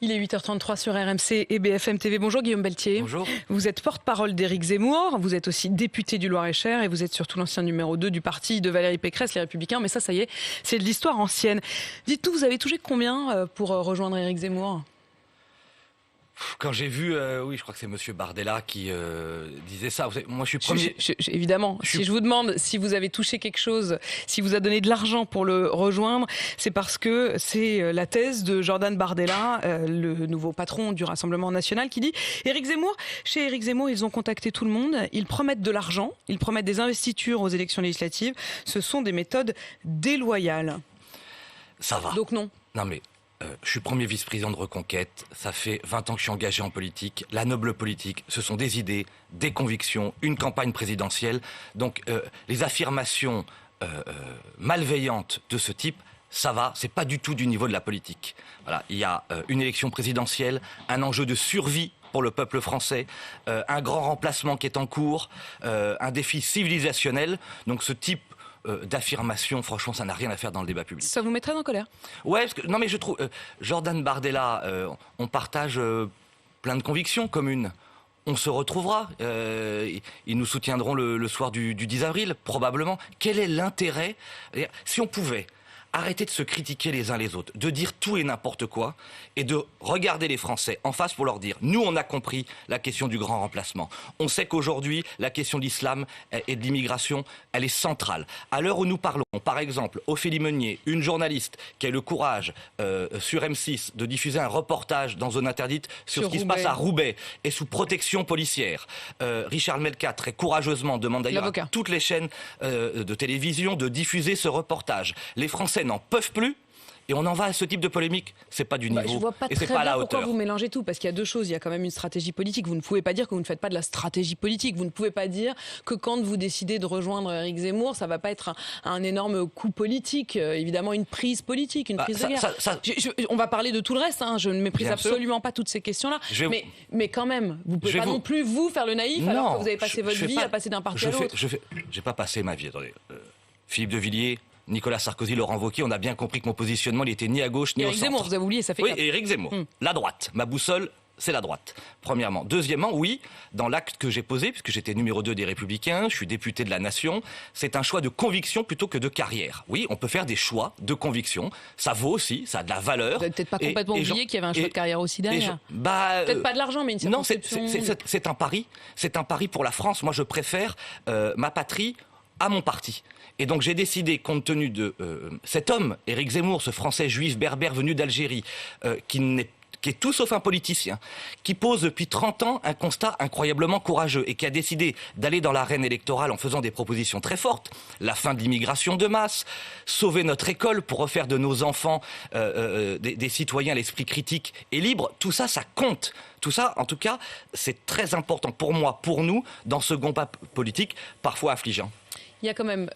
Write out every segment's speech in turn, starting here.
Il est 8h33 sur RMC et BFM TV. Bonjour Guillaume Beltier. Bonjour. Vous êtes porte-parole d'Éric Zemmour, vous êtes aussi député du Loir-et-Cher et vous êtes surtout l'ancien numéro 2 du parti de Valérie Pécresse, les Républicains. Mais ça y est, c'est de l'histoire ancienne. Dites-nous, vous avez touché combien pour rejoindre Éric Zemmour ? Quand j'ai vu, oui, je crois que c'est Monsieur Bardella qui disait ça. Vous savez, moi, je suis premier. Évidemment, si je vous demande si vous avez touché quelque chose, si vous a donné de l'argent pour le rejoindre, c'est parce que c'est la thèse de Jordan Bardella, le nouveau patron du Rassemblement national, qui dit Éric Zemmour. Chez Éric Zemmour, ils ont contacté tout le monde. Ils promettent de l'argent, ils promettent des investitures aux élections législatives. Ce sont des méthodes déloyales. Ça va. Donc non. Non mais. Je suis premier vice-président de Reconquête, ça fait 20 ans que je suis engagé en politique. La noble politique, ce sont des idées, des convictions, une campagne présidentielle. Donc les affirmations malveillantes de ce type, ça va, c'est pas du tout du niveau de la politique. Voilà, il y a une élection présidentielle, un enjeu de survie pour le peuple français, un grand remplacement qui est en cours, un défi civilisationnel. Donc ce type d'affirmation, franchement, ça n'a rien à faire dans le débat public. Ça vous mettrait en colère ? Ouais, parce que, non mais je trouve, Jordan Bardella, on partage plein de convictions communes. On se retrouvera, ils nous soutiendront le soir du 10 avril, probablement. Quel est l'intérêt ? Si on pouvait arrêter de se critiquer les uns les autres, de dire tout et n'importe quoi, et de regarder les Français en face pour leur dire, nous on a compris la question du grand remplacement. On sait qu'aujourd'hui, la question de l'islam et de l'immigration, elle est centrale. À l'heure où nous parlons, par exemple, Ophélie Meunier, une journaliste qui a eu le courage sur M6 de diffuser un reportage dans Zone Interdite sur ce qui se passe à Roubaix et sous protection policière. Richard Melka, très courageusement, demande d'ailleurs à toutes les chaînes de télévision de diffuser ce reportage. Les Français n'en peuvent plus. Et on en va à ce type de polémique, c'est pas du niveau, je vois pas et c'est très pas à la bien hauteur. Pourquoi vous mélangez tout ? Parce qu'il y a deux choses, il y a quand même une stratégie politique. Vous ne pouvez pas dire que vous ne faites pas de la stratégie politique. Vous ne pouvez pas dire que quand vous décidez de rejoindre Éric Zemmour, ça va pas être un énorme coup politique, évidemment une prise politique, une prise de guerre. On va parler de tout le reste, hein. Je ne méprise absolument pas toutes ces questions-là. Mais quand même, vous ne pouvez pas non plus vous faire le naïf alors que vous avez passé votre vie à passer d'un parti à l'autre. J'ai pas passé ma vie, attendez. Philippe de Villiers, Nicolas Sarkozy, Laurent Wauquiez, on a bien compris que mon positionnement il était ni à gauche ni au centre. Éric Zemmour, vous avez oublié, ça fait Oui, Éric Zemmour, la droite. Ma boussole, c'est la droite, premièrement. Deuxièmement, oui, dans l'acte que j'ai posé, puisque j'étais numéro 2 des Républicains, je suis député de la Nation, c'est un choix de conviction plutôt que de carrière. Oui, on peut faire des choix de conviction, ça vaut aussi, ça a de la valeur. Vous n'avez peut-être pas complètement oublié qu'il y avait un choix de carrière aussi derrière. Peut-être pas de l'argent, mais une circonscription. Non, c'est un pari. C'est un pari pour la France. Moi, je préfère ma patrie à mon parti. Et donc j'ai décidé, compte tenu de cet homme, Éric Zemmour, ce Français juif berbère venu d'Algérie, qui est tout sauf un politicien, qui pose depuis 30 ans un constat incroyablement courageux et qui a décidé d'aller dans l'arène électorale en faisant des propositions très fortes, la fin de l'immigration de masse, sauver notre école pour refaire de nos enfants des citoyens à l'esprit critique et libre, tout ça, ça compte. Tout ça, en tout cas, c'est très important pour moi, pour nous, dans ce combat politique, parfois affligeant. Il y a quand même,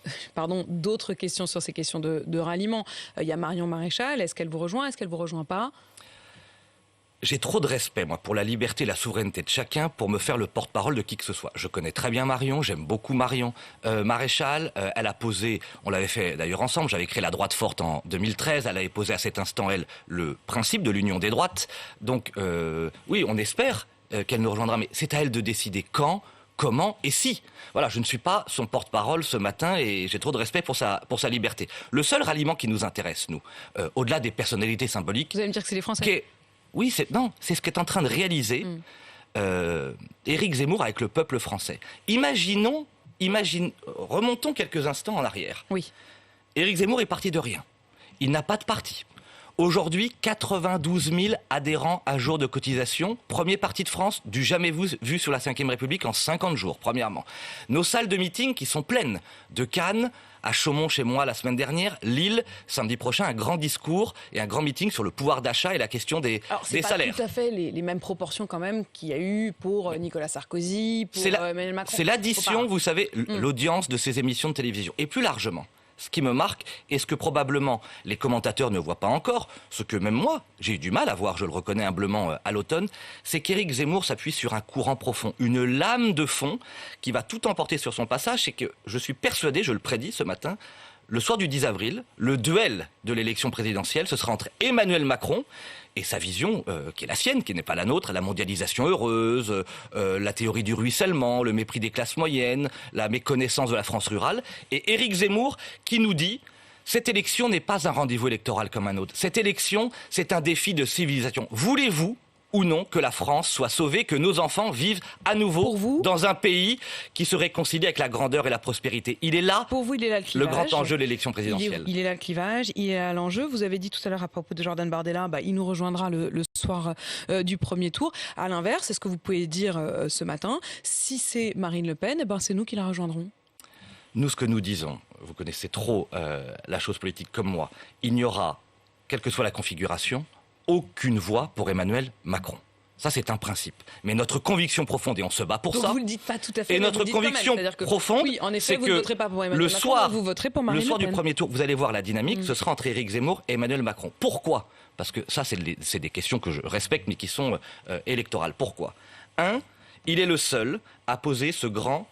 d'autres questions sur ces questions de ralliement. Il y a Marion Maréchal, est-ce qu'elle vous rejoint, est-ce qu'elle vous rejoint pas ? J'ai trop de respect, moi, pour la liberté et la souveraineté de chacun pour me faire le porte-parole de qui que ce soit. Je connais très bien Marion, j'aime beaucoup Marion. Maréchal, elle a posé, on l'avait fait d'ailleurs ensemble, j'avais créé la droite forte en 2013, elle avait posé à cet instant, elle, le principe de l'union des droites. Donc, oui, on espère qu'elle nous rejoindra, mais c'est à elle de décider quand, comment et si. Voilà, je ne suis pas son porte-parole ce matin et j'ai trop de respect pour sa liberté. Le seul ralliement qui nous intéresse, nous, au-delà des personnalités symboliques... Vous allez me dire que c'est les Français ? Oui, c'est ce qu'est en train de réaliser Éric Zemmour avec le peuple français. Remontons quelques instants en arrière. Oui. Éric Zemmour est parti de rien. Il n'a pas de parti. Aujourd'hui, 92 000 adhérents à jour de cotisation. Premier parti de France du jamais vu sur la Ve République en 50 jours, premièrement. Nos salles de meeting qui sont pleines de Cannes, à Chaumont chez moi la semaine dernière, Lille, samedi prochain, un grand discours et un grand meeting sur le pouvoir d'achat et la question des salaires. C'est pas tout à fait les mêmes proportions quand même qu'il y a eu pour Nicolas Sarkozy, pour Emmanuel Macron. C'est l'addition, vous savez, l'audience de ces émissions de télévision. Et plus largement, ce qui me marque, et ce que probablement les commentateurs ne voient pas encore, ce que même moi, j'ai eu du mal à voir, je le reconnais humblement à l'automne, c'est qu'Éric Zemmour s'appuie sur un courant profond, une lame de fond qui va tout emporter sur son passage. C'est que je suis persuadé, je le prédis ce matin, le soir du 10 avril, le duel de l'élection présidentielle, ce sera entre Emmanuel Macron et sa vision, qui est la sienne, qui n'est pas la nôtre, la mondialisation heureuse, la théorie du ruissellement, le mépris des classes moyennes, la méconnaissance de la France rurale, et Éric Zemmour qui nous dit: cette élection n'est pas un rendez-vous électoral comme un autre. Cette élection, c'est un défi de civilisation. Voulez-vous ou non que la France soit sauvée, que nos enfants vivent à nouveau dans un pays qui se réconcilie avec la grandeur et la prospérité? Il est là, pour vous, il est là le clivage. Le grand enjeu de l'élection présidentielle. Il est là le clivage, il est là l'enjeu. Vous avez dit tout à l'heure à propos de Jordan Bardella, il nous rejoindra le soir du premier tour. À l'inverse, est-ce que vous pouvez dire ce matin, si c'est Marine Le Pen, c'est nous qui la rejoindrons? Nous, ce que nous disons, vous connaissez trop la chose politique comme moi, il n'y aura, quelle que soit la configuration, aucune voix pour Emmanuel Macron. Ça, c'est un principe. Mais notre conviction profonde, et on se bat pour donc ça. Vous le dites pas tout à fait. Et notre conviction profonde, oui, en effet, c'est vous que ne voterez pas pour Emmanuel le Macron, soir, vous voterez pour Marine le soir Le Pen. du premier tour, vous allez voir la dynamique, ce sera entre Éric Zemmour et Emmanuel Macron. Pourquoi? Parce que ça, c'est des questions que je respecte, mais qui sont électorales. Pourquoi? Il est le seul à poser ce grand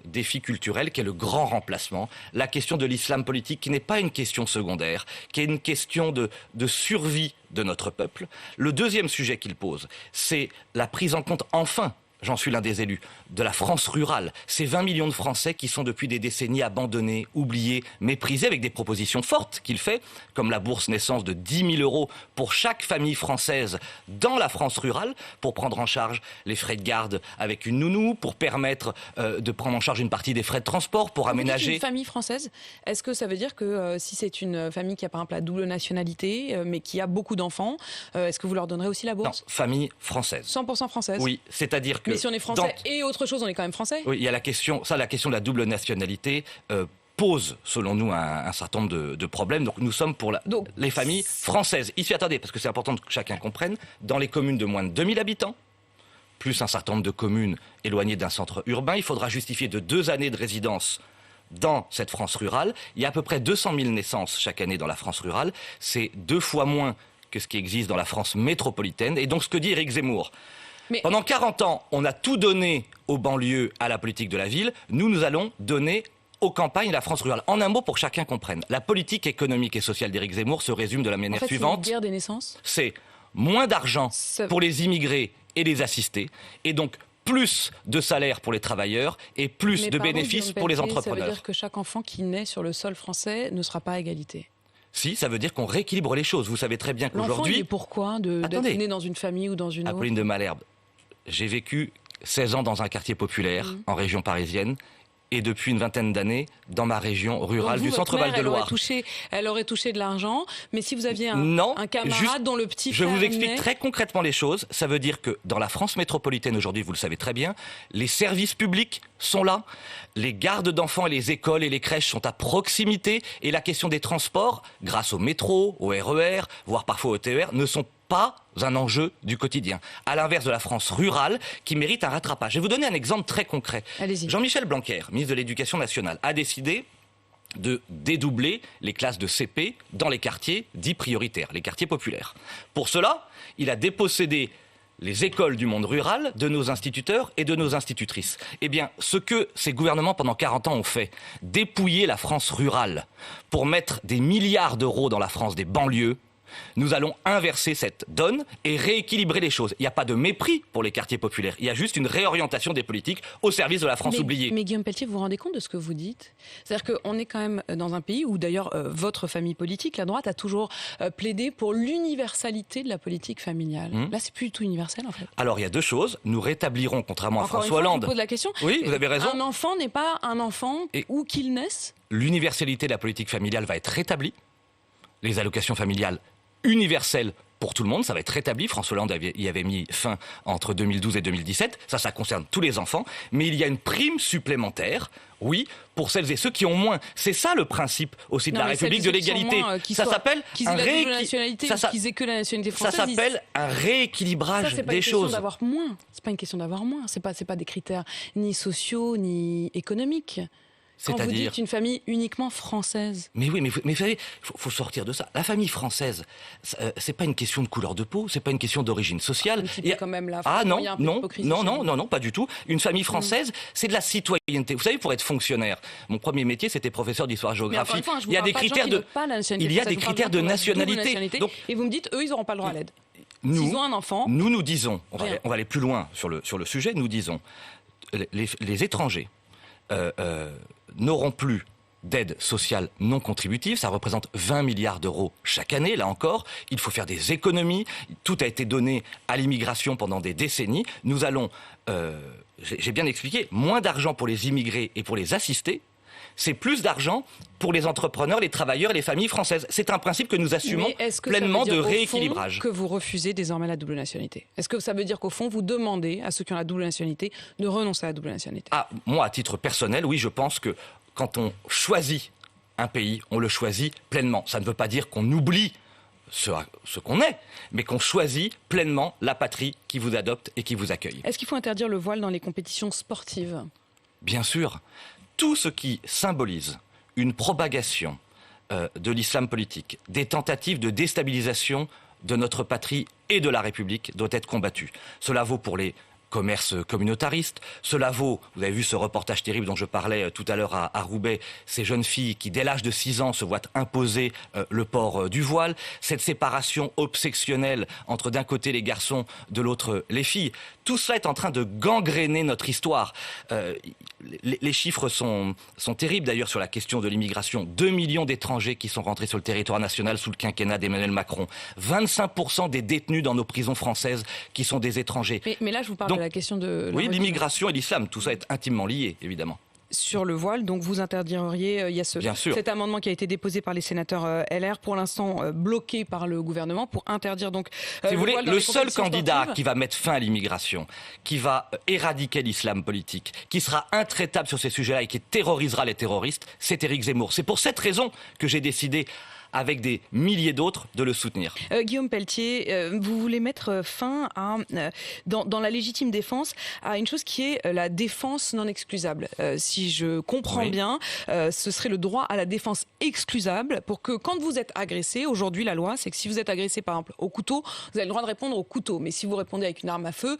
défi culturel qui est le grand remplacement, la question de l'islam politique qui n'est pas une question secondaire, qui est une question de survie de notre peuple. Le deuxième sujet qu'il pose, c'est la prise en compte, enfin, j'en suis l'un des élus, de la France rurale. Ces 20 millions de Français qui sont depuis des décennies abandonnés, oubliés, méprisés, avec des propositions fortes qu'il fait, comme la bourse naissance de 10 000 € pour chaque famille française dans la France rurale, pour prendre en charge les frais de garde avec une nounou, pour permettre de prendre en charge une partie des frais de transport, pour aménager... Une famille française, est-ce que ça veut dire que si c'est une famille qui a par exemple la double nationalité, mais qui a beaucoup d'enfants, est-ce que vous leur donnerez aussi la bourse? Non, famille française. 100% française? Oui, c'est-à-dire que... Mais si on est français et autre chose, on est quand même français? Oui, il y a la question de la double nationalité pose, selon nous, un certain nombre de problèmes. Donc nous sommes pour les familles françaises. Ici, attendez, parce que c'est important que chacun comprenne, dans les communes de moins de 2000 habitants, plus un certain nombre de communes éloignées d'un centre urbain, il faudra justifier de 2 années de résidence dans cette France rurale. Il y a à peu près 200 000 naissances chaque année dans la France rurale. C'est 2 fois moins que ce qui existe dans la France métropolitaine. Et donc ce que dit Éric Zemmour... Pendant 40 ans, on a tout donné aux banlieues, à la politique de la ville. Nous allons donner aux campagnes la France rurale. En un mot, pour que chacun comprenne, la politique économique et sociale d'Éric Zemmour se résume de la manière suivante. C'est une guerre des naissances. C'est moins d'argent pour les immigrés et les assistés, et donc plus de salaires pour les travailleurs et plus de bénéfices pour les entrepreneurs. Ça veut dire que chaque enfant qui naît sur le sol français ne sera pas à égalité? Si, ça veut dire qu'on rééquilibre les choses. Vous savez très bien qu'aujourd'hui... L'enfant, il est pourquoi d'être né dans une famille ou dans une autre? Apolline de Malherbe, j'ai vécu 16 ans dans un quartier populaire en région parisienne et depuis une vingtaine d'années dans ma région rurale du centre Val-de-Loire. Elle aurait touché de l'argent, mais si vous aviez un camarade dont le petit frère... Je vous explique très concrètement les choses. Ça veut dire que dans la France métropolitaine aujourd'hui, vous le savez très bien, les services publics sont là, les gardes d'enfants et les écoles et les crèches sont à proximité et la question des transports, grâce au métro, au RER, voire parfois au TER, ne sont pas un enjeu du quotidien. À l'inverse de la France rurale, qui mérite un rattrapage. Je vais vous donner un exemple très concret. Jean-Michel Blanquer, ministre de l'Éducation nationale, a décidé de dédoubler les classes de CP dans les quartiers dits prioritaires, les quartiers populaires. Pour cela, il a dépossédé les écoles du monde rural de nos instituteurs et de nos institutrices. Eh bien, ce que ces gouvernements pendant 40 ans ont fait, dépouiller la France rurale pour mettre des milliards d'euros dans la France des banlieues, nous allons inverser cette donne et rééquilibrer les choses. Il n'y a pas de mépris pour les quartiers populaires. Il y a juste une réorientation des politiques au service de la France oubliée. Mais Guillaume Pelletier, vous vous rendez compte de ce que vous dites? C'est-à-dire qu'on est quand même dans un pays où d'ailleurs votre famille politique, la droite, a toujours plaidé pour l'universalité de la politique familiale. Là, c'est plus du tout universel en fait. Alors il y a 2 choses. Nous rétablirons, contrairement à François Hollande... Je vous pose la question. Oui, vous avez raison. Un enfant n'est pas un enfant où qu'il naisse? L'universalité de la politique familiale va être rétablie. Les allocations familiales universelle pour tout le monde, ça va être rétabli. François Hollande y avait mis fin entre 2012 et 2017. Ça concerne tous les enfants. Mais il y a une prime supplémentaire, oui, pour celles et ceux qui ont moins. C'est ça le principe aussi de la République, de l'égalité. Ça s'appelle un rééquilibrage des choses. C'est pas une question d'avoir moins. C'est pas des critères ni sociaux ni économiques. Quand vous dites une famille uniquement française. Mais oui, mais vous savez, faut sortir de ça. La famille française, c'est pas une question de couleur de peau, c'est pas une question d'origine sociale. Quand même là. Ah non, non, pas du tout. Une famille française, c'est de la citoyenneté. Vous savez, pour être fonctionnaire, mon premier métier, c'était professeur d'histoire-géographie. Il y a des critères de nationalité. Donc, et vous me dites, eux, ils n'auront pas le droit à l'aide. S'ils ont un enfant. Nous disons, on va aller plus loin sur le sujet. Nous disons, les étrangers n'auront plus d'aide sociale non contributive. Ça représente 20 milliards d'euros chaque année. Là encore, il faut faire des économies. Tout a été donné à l'immigration pendant des décennies. Nous allons, j'ai bien expliqué, moins d'argent pour les immigrés et pour les assistés. C'est plus d'argent pour les entrepreneurs, les travailleurs et les familles françaises. C'est un principe que nous assumons pleinement de rééquilibrage. Est-ce que vous refusez désormais la double nationalité ? Est-ce que ça veut dire qu'au fond, vous demandez à ceux qui ont la double nationalité de renoncer à la double nationalité ? Moi, à titre personnel, oui, je pense que quand on choisit un pays, on le choisit pleinement. Ça ne veut pas dire qu'on oublie ce qu'on est, mais qu'on choisit pleinement la patrie qui vous adopte et qui vous accueille. Est-ce qu'il faut interdire le voile dans les compétitions sportives ? Bien sûr. Tout ce qui symbolise une propagation de l'islam politique, des tentatives de déstabilisation de notre patrie et de la République doit être combattu. Cela vaut pour les commerces communautaristes, cela vaut, vous avez vu ce reportage terrible dont je parlais tout à l'heure à Roubaix, ces jeunes filles qui dès l'âge de 6 ans se voient imposer le port du voile, cette séparation obsessionnelle entre d'un côté les garçons, de l'autre les filles. Tout cela est en train de gangréner notre histoire. Les chiffres sont terribles d'ailleurs sur la question de l'immigration. 2 millions d'étrangers qui sont rentrés sur le territoire national sous le quinquennat d'Emmanuel Macron. 25% des détenus dans nos prisons françaises qui sont des étrangers. Mais là, je vous parle de la question de... Oui, l'immigration et l'islam, tout ça est intimement lié, évidemment. Sur le voile, donc vous interdiriez, il y a cet amendement qui a été déposé par les sénateurs LR, pour l'instant bloqué par le gouvernement, pour interdire donc si vous voulez, le seul candidat qui va mettre fin à l'immigration, qui va éradiquer l'islam politique, qui sera intraitable sur ces sujets-là et qui terrorisera les terroristes, c'est Éric Zemmour. C'est pour cette raison que j'ai décidé, avec des milliers d'autres, de le soutenir. Guillaume Pelletier, vous voulez mettre fin à, dans la légitime défense, à une chose qui est la défense non excusable. Si je comprends bien, ce serait le droit à la défense excusable pour que quand vous êtes agressé, aujourd'hui la loi, c'est que si vous êtes agressé par exemple au couteau, vous avez le droit de répondre au couteau. Mais si vous répondez avec une arme à feu,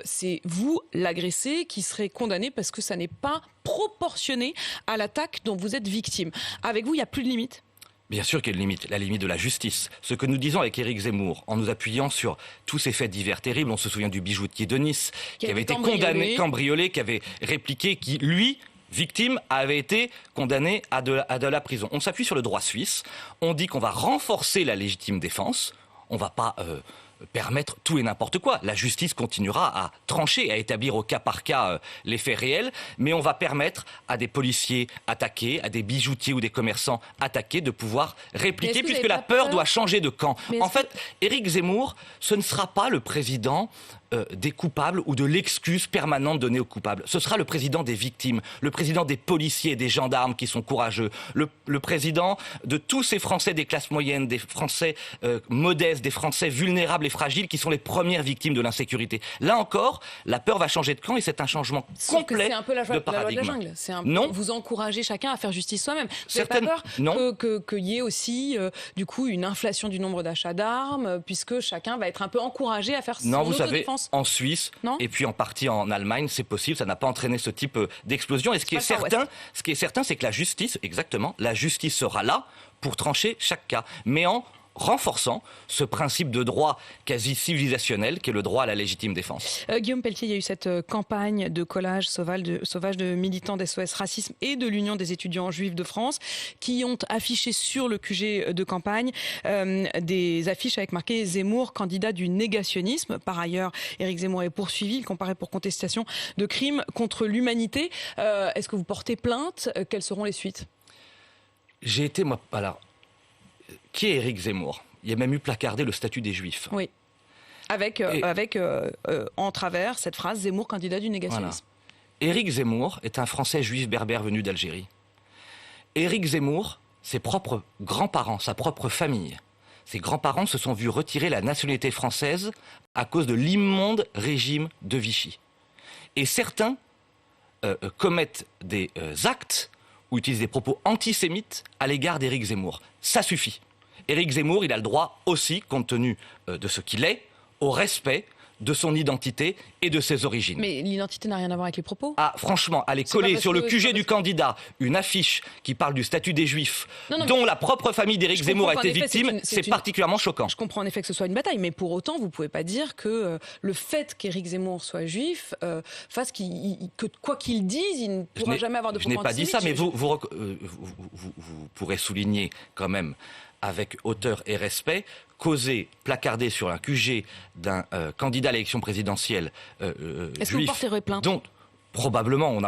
c'est vous, l'agressé, qui serez condamné parce que ça n'est pas proportionné à l'attaque dont vous êtes victime. Avec vous, il n'y a plus de limite ? Bien sûr qu'il y a une limite, la limite de la justice. Ce que nous disons avec Éric Zemmour, en nous appuyant sur tous ces faits divers terribles, on se souvient du bijoutier de Nice, qui avait été condamné, cambriolé, qui avait répliqué, qui, lui, victime, avait été condamné à de la prison. On s'appuie sur le droit suisse, on dit qu'on va renforcer la légitime défense, on ne va pas permettre tout et n'importe quoi. La justice continuera à trancher, à établir au cas par cas les faits réels, mais on va permettre à des policiers attaqués, à des bijoutiers ou des commerçants attaqués de pouvoir répliquer, puisque la peur doit changer de camp. En fait, Éric Zemmour, ce ne sera pas le président des coupables ou de l'excuse permanente donnée aux coupables. Ce sera le président des victimes, le président des policiers et des gendarmes qui sont courageux, le président de tous ces Français des classes moyennes, des Français modestes, des Français vulnérables et fragiles qui sont les premières victimes de l'insécurité. Là encore, la peur va changer de camp et c'est un changement complet de paradigme. C'est un peu la loi de la jungle. Non. Vous encouragez chacun à faire justice soi-même. Vous n'avez pas peur qu'il y ait aussi du coup une inflation du nombre d'achats d'armes, puisque chacun va être un peu encouragé à faire son autodéfense. En Suisse, et puis en partie en Allemagne, c'est possible, ça n'a pas entraîné ce type d'explosion. Et ce qui est certain, c'est que la justice sera là pour trancher chaque cas, mais en renforçant ce principe de droit quasi civilisationnel qui est le droit à la légitime défense. Guillaume Pelletier, il y a eu cette campagne de collage sauvage de militants d'SOS Racisme et de l'Union des étudiants juifs de France qui ont affiché sur le QG de campagne des affiches avec marqué Zemmour, candidat du négationnisme. Par ailleurs, Éric Zemmour est poursuivi, il comparaît pour contestation de crimes contre l'humanité. Est-ce que vous portez plainte ? Quelles seront les suites ? J'ai été, qui est Éric Zemmour ? Il y a même eu placardé le statut des Juifs. Oui. Avec en travers cette phrase Zemmour, candidat du négationnisme. Voilà. Éric Zemmour est un Français juif berbère venu d'Algérie. Éric Zemmour, ses propres grands-parents, sa propre famille, ses grands-parents se sont vus retirer la nationalité française à cause de l'immonde régime de Vichy. Et certains commettent des actes ou utilise des propos antisémites à l'égard d'Éric Zemmour. Ça suffit. Éric Zemmour, il a le droit aussi, compte tenu de ce qu'il est, au respect de son identité et de ses origines. Mais l'identité n'a rien à voir avec les propos. Ah, franchement, aller coller sur le QG du candidat une affiche qui parle du statut des Juifs, dont la propre famille d'Éric Zemmour a été victime, c'est particulièrement choquant. Je comprends en effet que ce soit une bataille, mais pour autant, vous ne pouvez pas dire que le fait qu'Éric Zemmour soit juif fasse que quoi qu'il dise, il ne pourra jamais avoir de propos antisémites. Je n'ai pas dit ça, mais vous pourrez souligner quand même, avec hauteur et respect, causé, placardé sur un QG d'un candidat à l'élection présidentielle Est-ce juif. que vous porterez plainte ? Donc, probablement,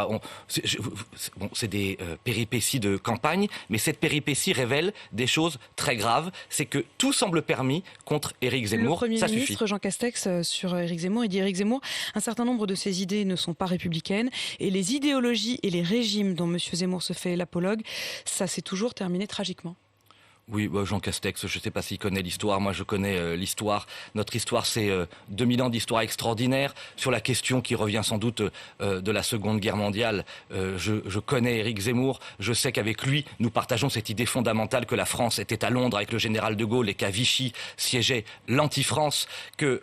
c'est des péripéties de campagne, mais cette péripétie révèle des choses très graves. C'est que tout semble permis contre Éric Zemmour. Le Premier ministre Jean Castex sur Éric Zemmour, il dit Éric Zemmour, un certain nombre de ses idées ne sont pas républicaines et les idéologies et les régimes dont M. Zemmour se fait l'apologue, ça s'est toujours terminé tragiquement. Oui, Jean Castex, je ne sais pas s'il connaît l'histoire. Moi, je connais l'histoire. Notre histoire, c'est 2000 ans d'histoire extraordinaire. Sur la question qui revient sans doute de la Seconde Guerre mondiale, je connais Éric Zemmour. Je sais qu'avec lui, nous partageons cette idée fondamentale que la France était à Londres avec le général de Gaulle et qu'à Vichy siégeait l'anti-France, que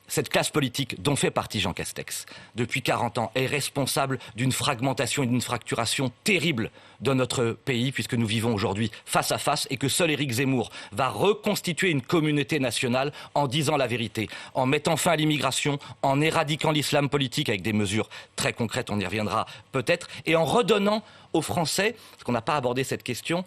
cette classe politique dont fait partie Jean Castex, depuis 40 ans, est responsable d'une fragmentation et d'une fracturation terrible de notre pays, puisque nous vivons aujourd'hui face à face et que seul Éric Zemmour va reconstituer une communauté nationale en disant la vérité, en mettant fin à l'immigration, en éradiquant l'islam politique avec des mesures très concrètes, on y reviendra peut-être, et en redonnant aux Français, parce qu'on n'a pas abordé cette question,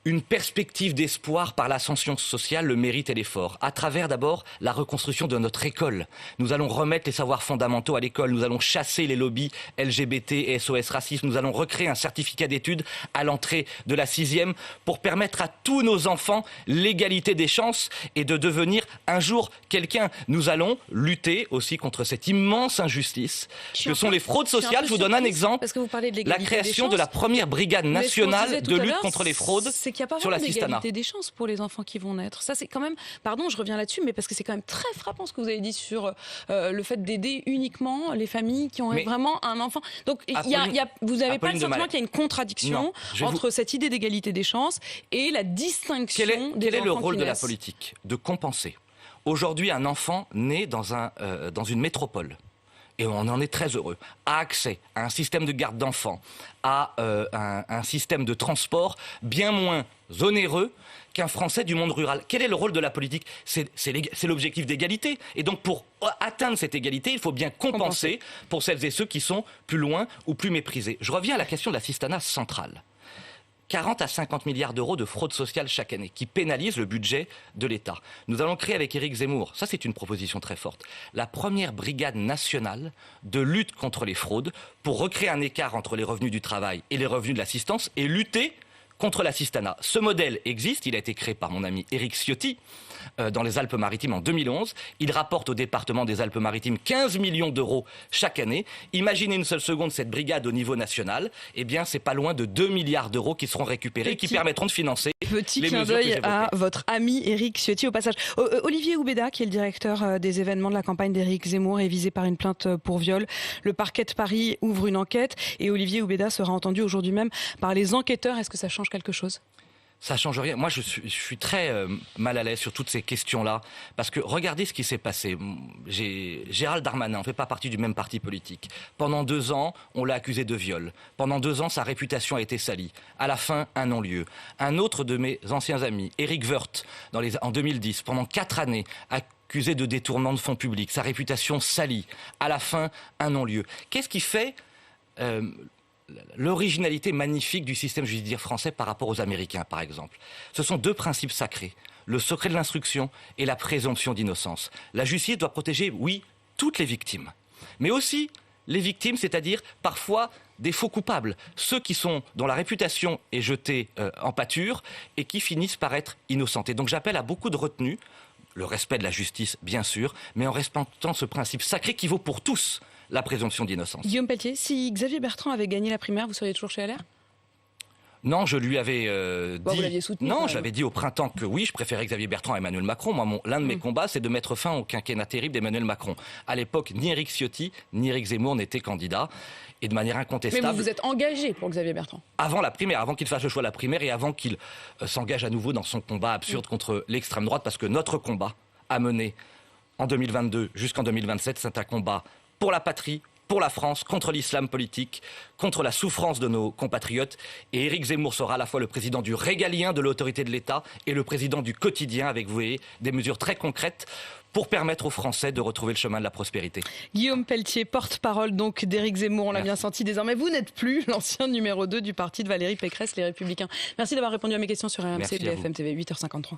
une perspective d'espoir par l'ascension sociale, le mérite et l'effort. À travers d'abord la reconstruction de notre école. Nous allons remettre les savoirs fondamentaux à l'école. Nous allons chasser les lobbies LGBT et SOS Racisme. Nous allons recréer un certificat d'études à l'entrée de la 6e pour permettre à tous nos enfants l'égalité des chances et de devenir un jour quelqu'un. Nous allons lutter aussi contre cette immense injustice que sont les fraudes sociales. Je vous donne un exemple. Parce que vous parlez de la création de la première brigade nationale de lutte contre les fraudes. C'est qu'il n'y a pas vraiment d'égalité des chances pour les enfants qui vont naître. Ça, c'est quand même, pardon, je reviens là-dessus, mais parce que c'est quand même très frappant ce que vous avez dit sur le fait d'aider uniquement les familles qui ont vraiment un enfant. Donc, vous n'avez pas le sentiment qu'il y a une contradiction entre cette idée d'égalité des chances et la distinction des enfants qui naissent. Quel est le rôle de la politique ? De compenser. Aujourd'hui, un enfant né dans une métropole, et on en est très heureux, a accès à un système de garde d'enfants, à un système de transport bien moins onéreux qu'un Français du monde rural. Quel est le rôle de la politique ? C'est l'objectif d'égalité. Et donc pour atteindre cette égalité, il faut bien compenser pour celles et ceux qui sont plus loin ou plus méprisés. Je reviens à la question de l'assistanat central. 40 à 50 milliards d'euros de fraude sociale chaque année, qui pénalisent le budget de l'État. Nous allons créer avec Éric Zemmour, ça c'est une proposition très forte, la première brigade nationale de lutte contre les fraudes pour recréer un écart entre les revenus du travail et les revenus de l'assistance et lutter contre l'assistanat. Ce modèle existe, il a été créé par mon ami Éric Ciotti dans les Alpes-Maritimes en 2011. Il rapporte au département des Alpes-Maritimes 15 millions d'euros chaque année. Imaginez une seule seconde cette brigade au niveau national. Eh bien, c'est pas loin de 2 milliards d'euros qui seront récupérés et qui permettront de financer Petit clin d'œil à votre ami Éric Ciotti au passage. Olivier Houbeda, qui est le directeur des événements de la campagne d'Éric Zemmour, est visé par une plainte pour viol. Le parquet de Paris ouvre une enquête et Olivier Houbeda sera entendu aujourd'hui même par les enquêteurs. Est-ce que ça change quelque chose ? Ça change rien. Moi, je suis très mal à l'aise sur toutes ces questions-là, parce que regardez ce qui s'est passé. Gérald Darmanin, on ne fait pas partie du même parti politique. Pendant 2 ans, on l'a accusé de viol. Pendant 2 ans, sa réputation a été salie. À la fin, un non-lieu. Un autre de mes anciens amis, Éric Woerth, en 2010, pendant 4 années, accusé de détournement de fonds publics. Sa réputation salie. À la fin, un non-lieu. Qu'est-ce qui fait l'originalité magnifique du système judiciaire français par rapport aux Américains, par exemple? Ce sont 2 principes sacrés, le secret de l'instruction et la présomption d'innocence. La justice doit protéger, oui, toutes les victimes, mais aussi les victimes, c'est-à-dire parfois des faux coupables, ceux dont la réputation est jetée en pâture et qui finissent par être innocentés. Donc j'appelle à beaucoup de retenue, le respect de la justice, bien sûr, mais en respectant ce principe sacré qui vaut pour tous, la présomption d'innocence. Guillaume Pelletier, si Xavier Bertrand avait gagné la primaire, vous seriez toujours chez LR ? Non, je lui avais Bon, dit... vous l'aviez soutenu, Non, j'avais dit au printemps que oui, je préférais Xavier Bertrand à Emmanuel Macron. Moi, l'un de mes combats, c'est de mettre fin au quinquennat terrible d'Emmanuel Macron. À l'époque, ni Éric Ciotti, ni Éric Zemmour n'étaient candidats. Et de manière incontestable... Mais vous vous êtes engagé pour Xavier Bertrand? Avant la primaire, avant qu'il fasse le choix de la primaire et avant qu'il s'engage à nouveau dans son combat absurde contre l'extrême droite, parce que notre combat à mener en 2022 jusqu'en 2027, c'est un combat pour la patrie, pour la France, contre l'islam politique, contre la souffrance de nos compatriotes. Et Éric Zemmour sera à la fois le président du régalien de l'autorité de l'État et le président du quotidien, avec, vous voyez, des mesures très concrètes pour permettre aux Français de retrouver le chemin de la prospérité. Guillaume Pelletier, porte-parole donc d'Éric Zemmour, on l'a bien senti désormais. Vous n'êtes plus l'ancien numéro 2 du parti de Valérie Pécresse, Les Républicains. Merci d'avoir répondu à mes questions sur RMC de BFM TV, 8h53.